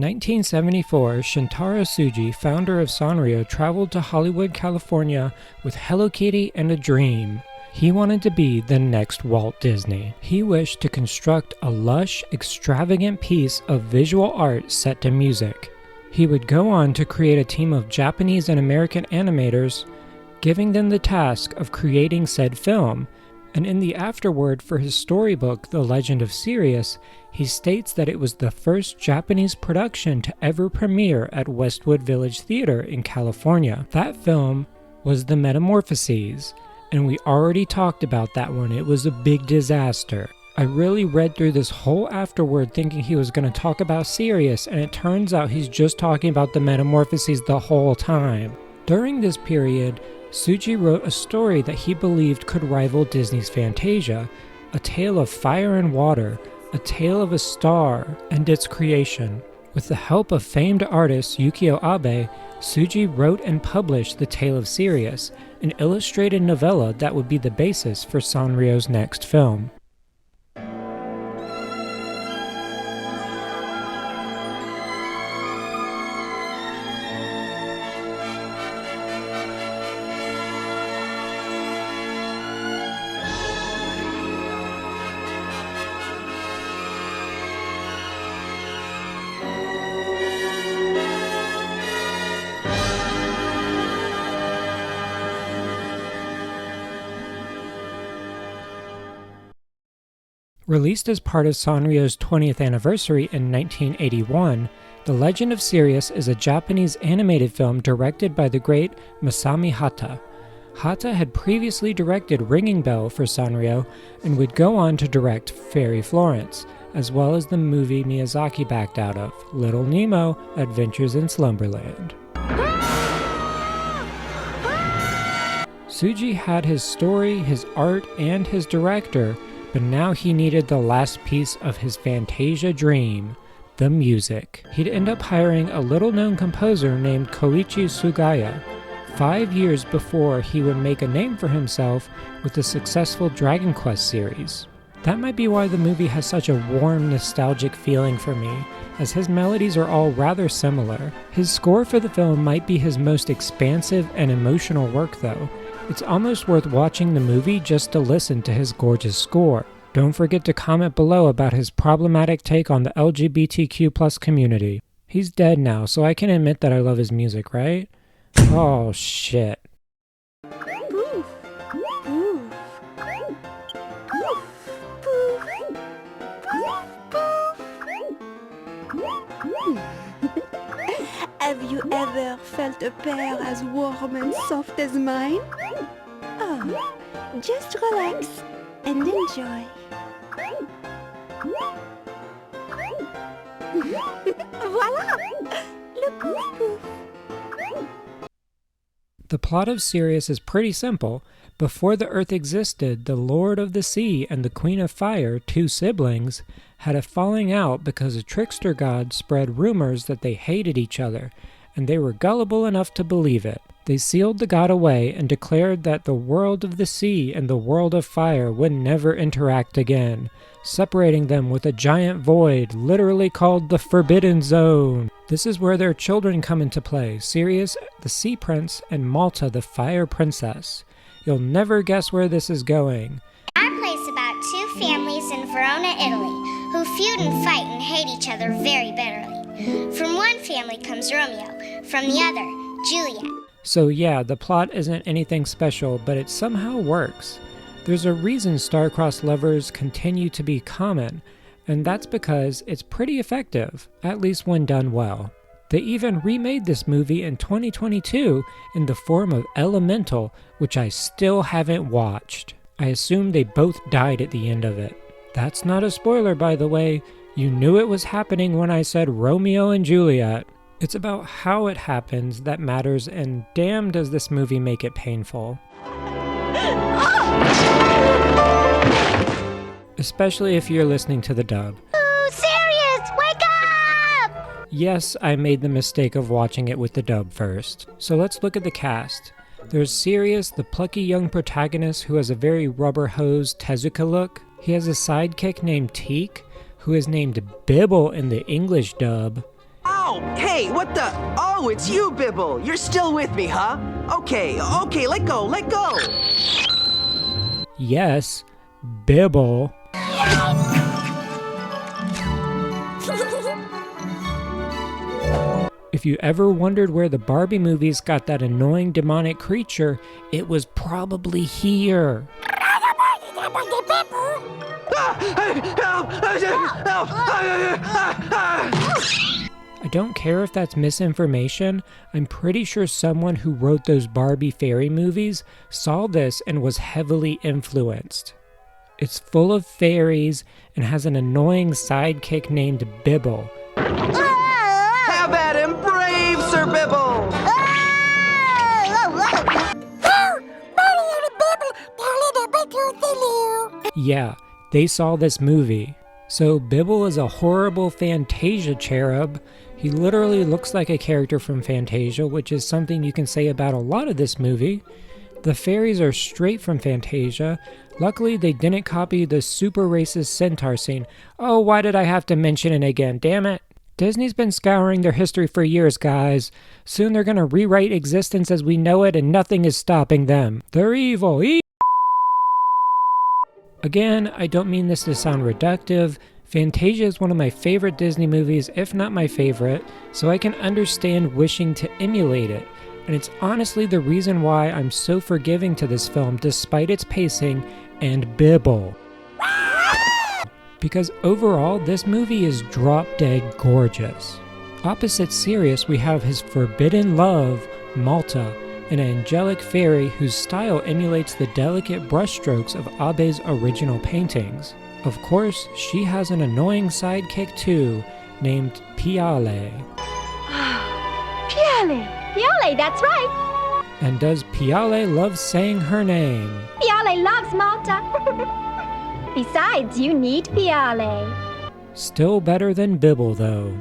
1974, Shintaro Tsuji, founder of Sanrio, traveled to Hollywood, California with Hello Kitty and a dream. He wanted to be the next Walt Disney. He wished to construct a lush, extravagant piece of visual art set to music. He would go on to create a team of Japanese and American animators, giving them the task of creating said film. And in the afterword for his storybook, The Legend of Sirius, he states that it was the first Japanese production to ever premiere at Westwood Village Theater in California. That film was The Metamorphoses, and we already talked about that one. It was a big disaster. I really read through this whole afterword thinking he was going to talk about Sirius, and it turns out he's just talking about The Metamorphoses the whole time. During this period, Tsuji wrote a story that he believed could rival Disney's Fantasia, a tale of fire and water, a tale of a star and its creation. With the help of famed artist Yukio Abe, Tsuji wrote and published The Tale of Sirius, an illustrated novella that would be the basis for Sanrio's next film. Released as part of Sanrio's 20th anniversary in 1981, The Legend of Sirius is a Japanese animated film directed by the great Masami Hata. Hata had previously directed Ringing Bell for Sanrio and would go on to direct Fairy Florence, as well as the movie Miyazaki backed out of, Little Nemo: Adventures in Slumberland. Tsuji had his story, his art, and his director, but now he needed the last piece of his Fantasia dream, the music. He'd end up hiring a little-known composer named Koichi Sugaya, 5 years before he would make a name for himself with the successful Dragon Quest series. That might be why the movie has such a warm, nostalgic feeling for me, as his melodies are all rather similar. His score for the film might be his most expansive and emotional work though. It's almost worth watching the movie just to listen to his gorgeous score. Don't forget to comment below about his problematic take on the LGBTQ+ community. He's dead now, so I can admit that I love his music, right? Oh shit. Have you ever felt a pair as warm and soft as mine? Oh, just relax and enjoy. Voila! Le pouf pouf! The plot of Sirius is pretty simple. Before the Earth existed, the Lord of the Sea and the Queen of Fire, two siblings, had a falling out because a trickster god spread rumors that they hated each other, and they were gullible enough to believe it. They sealed the god away and declared that the world of the sea and the world of fire would never interact again, separating them with a giant void literally called the Forbidden Zone. This is where their children come into play, Sirius the Sea Prince and Malta the Fire Princess. You'll never guess where this is going. Our play's about two families in Verona, Italy, who feud and fight and hate each other very bitterly. From one family comes Romeo, from the other, Juliet. So yeah, the plot isn't anything special, but it somehow works. There's a reason star-crossed lovers continue to be common, and that's because it's pretty effective, at least when done well. They even remade this movie in 2022 in the form of Elemental, which I still haven't watched. I assume they both died at the end of it. That's not a spoiler, by the way. You knew it was happening when I said Romeo and Juliet. It's about how it happens that matters, and damn does this movie make it painful. Especially if you're listening to the dub. Ooh, Sirius, wake up! Yes, I made the mistake of watching it with the dub first. So let's look at the cast. There's Sirius, the plucky young protagonist who has a very rubber-hosed Tezuka look. He has a sidekick named Teak, who is named Bibble in the English dub. Whoa! Hey, what the? Oh, it's you, Bibble. You're still with me, huh? Okay, let go. Yes, Bibble. If you ever wondered where the Barbie movies got that annoying demonic creature, it was probably here. I don't care if that's misinformation. I'm pretty sure someone who wrote those Barbie fairy movies saw this and was heavily influenced. It's full of fairies and has an annoying sidekick named Bibble. Have at him, brave Sir Bibble! Yeah, they saw this movie. So Bibble is a horrible Fantasia cherub. He literally looks like a character from Fantasia, which is something you can say about a lot of this movie. The fairies are straight from Fantasia. Luckily, they didn't copy the super racist centaur scene. Oh, why did I have to mention it again? Damn it. Disney's been scouring their history for years, guys. Soon they're gonna rewrite existence as we know it and nothing is stopping them. They're evil. Again, I don't mean this to sound reductive. Fantasia is one of my favorite Disney movies, if not my favorite, so I can understand wishing to emulate it. And it's honestly the reason why I'm so forgiving to this film despite its pacing and Bibble. Because overall, this movie is drop-dead gorgeous. Opposite Sirius, we have his forbidden love, Malta, an angelic fairy whose style emulates the delicate brushstrokes of Abe's original paintings. Of course, she has an annoying sidekick too, named Piale. Piale, that's right. And does Piale love saying her name? Piale loves Malta. Besides, you need Piale. Still better than Bibble, though.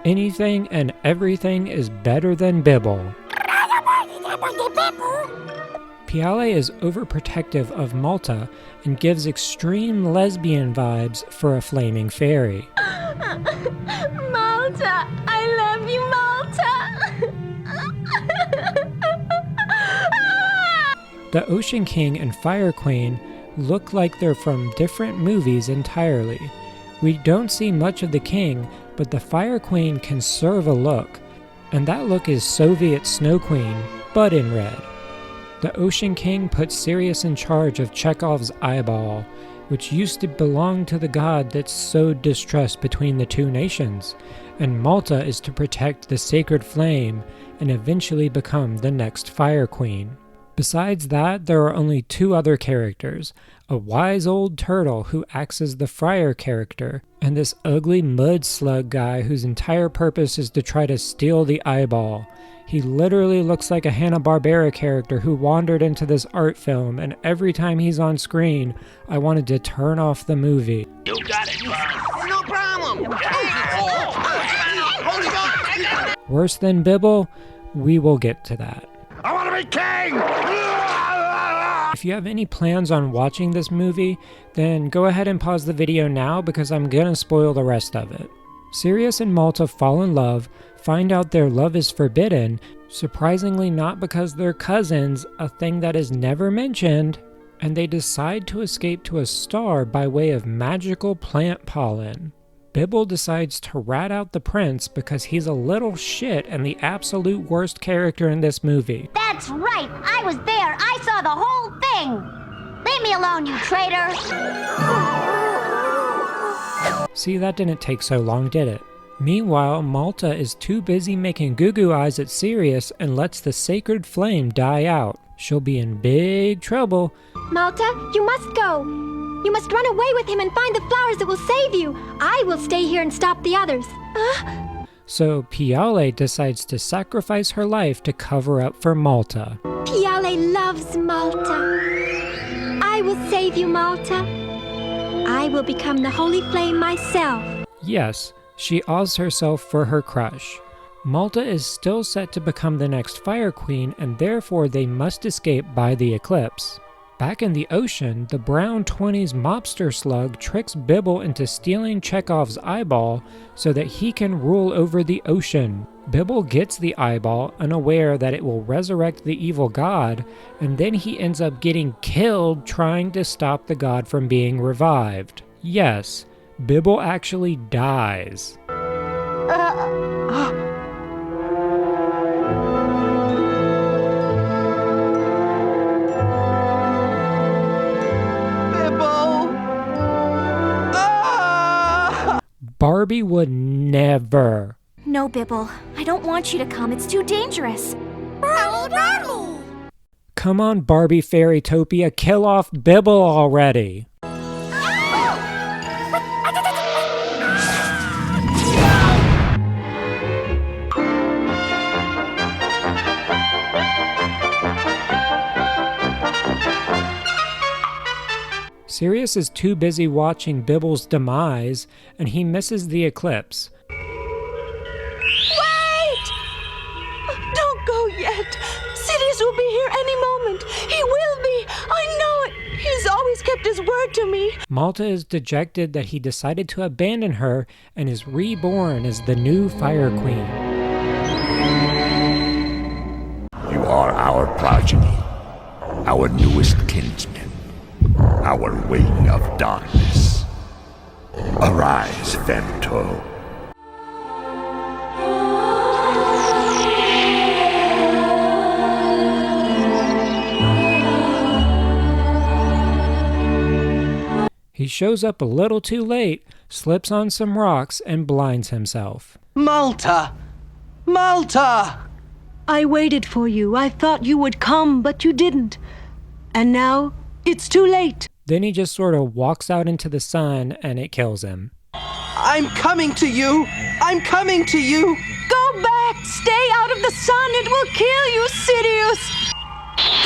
Anything and everything is better than Bibble. Piale is overprotective of Malta and gives extreme lesbian vibes for a flaming fairy. Malta, I love you, Malta. The Ocean King and Fire Queen look like they're from different movies entirely. We don't see much of the king, but the Fire Queen can serve a look, and that look is Soviet Snow Queen, but in red. The Ocean King put Sirius in charge of Chekhov's eyeball, which used to belong to the god that sowed distrust between the two nations, and Malta is to protect the sacred flame and eventually become the next Fire Queen. Besides that, there are only two other characters, a wise old turtle who acts as the friar character, and this ugly mud slug guy whose entire purpose is to try to steal the eyeball. He literally looks like a Hanna-Barbera character who wandered into this art film, and every time he's on screen, I wanted to turn off the movie. You got it. No problem. Worse than Bibble? We will get to that. I want to be king! If you have any plans on watching this movie, then go ahead and pause the video now because I'm gonna spoil the rest of it. Sirius and Malta fall in love, find out their love is forbidden, surprisingly not because they're cousins, a thing that is never mentioned, and they decide to escape to a star by way of magical plant pollen. Bibble decides to rat out the prince because he's a little shit and the absolute worst character in this movie. That's right. I was there. I saw the whole thing. Leave me alone, you traitor. See, that didn't take so long, did it? Meanwhile, Malta is too busy making goo-goo eyes at Sirius and lets the sacred flame die out. She'll be in big trouble. Malta, you must go. You must run away with him and find the flowers that will save you. I will stay here and stop the others. So Piale decides to sacrifice her life to cover up for Malta. Piale loves Malta. I will save you, Malta. I will become the holy flame myself. Yes, she awes herself for her crush. Malta is still set to become the next Fire Queen, and therefore they must escape by the eclipse. Back in the ocean, the brown 20s mobster slug tricks Bibble into stealing Chekhov's eyeball so that he can rule over the ocean. Bibble gets the eyeball, unaware that it will resurrect the evil god, and then he ends up getting killed trying to stop the god from being revived. Yes, Bibble actually dies. Barbie would never. No, Bibble. I don't want you to come. It's too dangerous. Come on, Barbie Fairytopia, kill off Bibble already. Sirius is too busy watching Bibble's demise, and he misses the eclipse. Wait! Don't go yet. Sirius will be here any moment. He will be. I know it. He's always kept his word to me. Malta is dejected that he decided to abandon her and is reborn as the new Fire Queen. You are our progeny, our newest kinsmen, our wing of darkness. Arise, Femto. He shows up a little too late, slips on some rocks, and blinds himself. Malta! Malta! I waited for you. I thought you would come, but you didn't. And now, it's too late. Then he just sort of walks out into the sun and it kills him. I'm coming to you! I'm coming to you! Go back! Stay out of the sun! It will kill you, Sirius!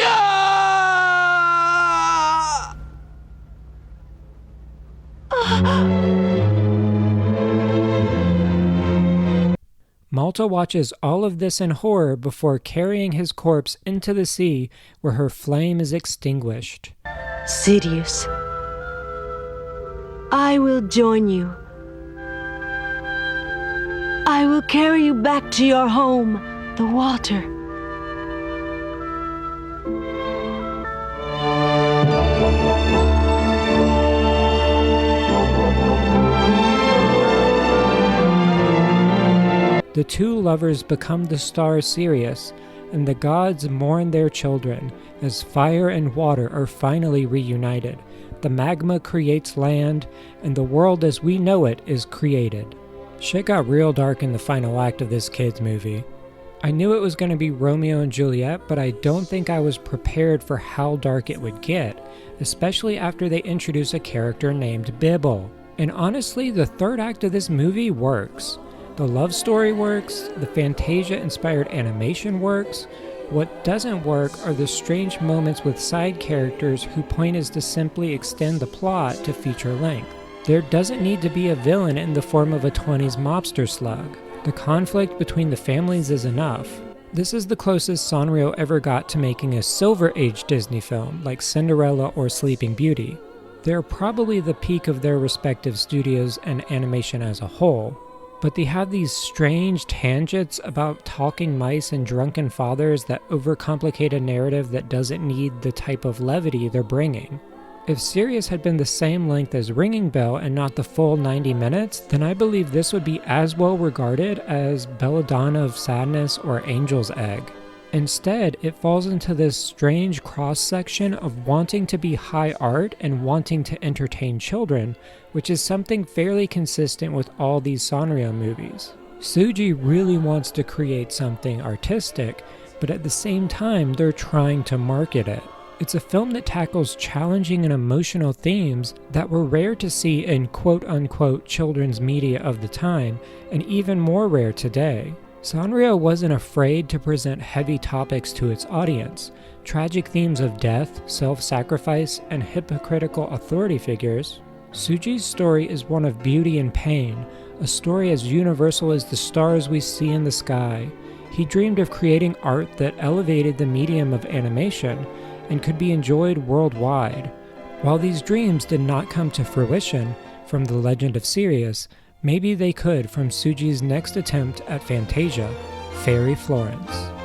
Ah! Malta watches all of this in horror before carrying his corpse into the sea where her flame is extinguished. Sirius, I will join you. I will carry you back to your home, the water. The two lovers become the star Sirius, and the gods mourn their children as fire and water are finally reunited. The magma creates land, and the world as we know it is created. Shit got real dark in the final act of this kids' movie. I knew it was going to be Romeo and Juliet, but I don't think I was prepared for how dark it would get, especially after they introduce a character named Bibble. And honestly, the third act of this movie works. The love story works, the Fantasia-inspired animation works. What doesn't work are the strange moments with side characters whose point is to simply extend the plot to feature length. There doesn't need to be a villain in the form of a 20s mobster slug. The conflict between the families is enough. This is the closest Sanrio ever got to making a Silver Age Disney film like Cinderella or Sleeping Beauty. They're probably the peak of their respective studios and animation as a whole. But they have these strange tangents about talking mice and drunken fathers that overcomplicate a narrative that doesn't need the type of levity they're bringing. If Sirius had been the same length as Ringing Bell and not the full 90 minutes, then I believe this would be as well regarded as Belladonna of Sadness or Angel's Egg. Instead, it falls into this strange cross-section of wanting to be high art and wanting to entertain children, which is something fairly consistent with all these Sanrio movies. Suji really wants to create something artistic, but at the same time they're trying to market it. It's a film that tackles challenging and emotional themes that were rare to see in quote-unquote children's media of the time, and even more rare today. Sanrio wasn't afraid to present heavy topics to its audience, tragic themes of death, self-sacrifice, and hypocritical authority figures. Suji's story is one of beauty and pain, a story as universal as the stars we see in the sky. He dreamed of creating art that elevated the medium of animation, and could be enjoyed worldwide. While these dreams did not come to fruition from the legend of Sirius, maybe they could from Suji's next attempt at Fantasia, Fairy Florence.